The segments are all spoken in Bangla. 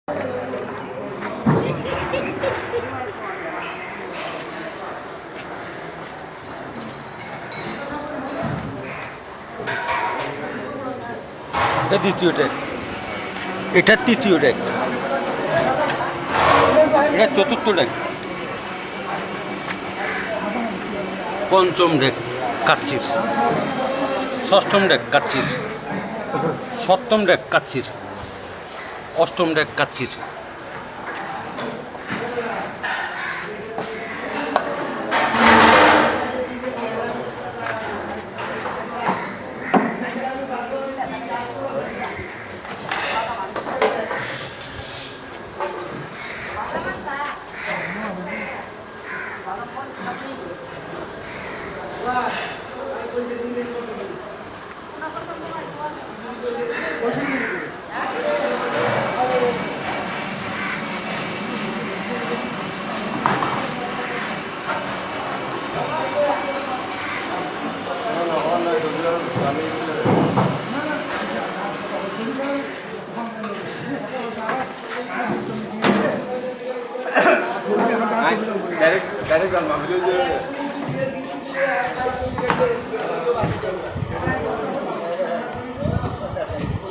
এটা দ্বিতীয় ডেক, এটা তৃতীয় ডেক, এটা চতুর্থ ডেক, পঞ্চম ডেক কাচ্চির, ষষ্ঠম ডেক কাচ্চির, সপ্তম ডেক কাচ্চির, অষ্টম ডেক কাচ্চির।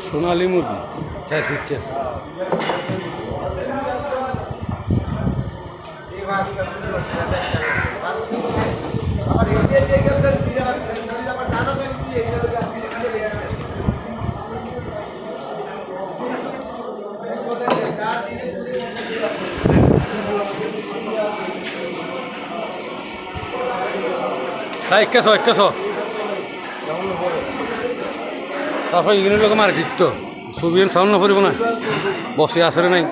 সোনালী মুরগি চাই দিচ্ছে। একেশো একেশো তারপর ইগিনের লোক মার দিত ছবি সাউন্ড না পড়ব না বসে আসরে নাই।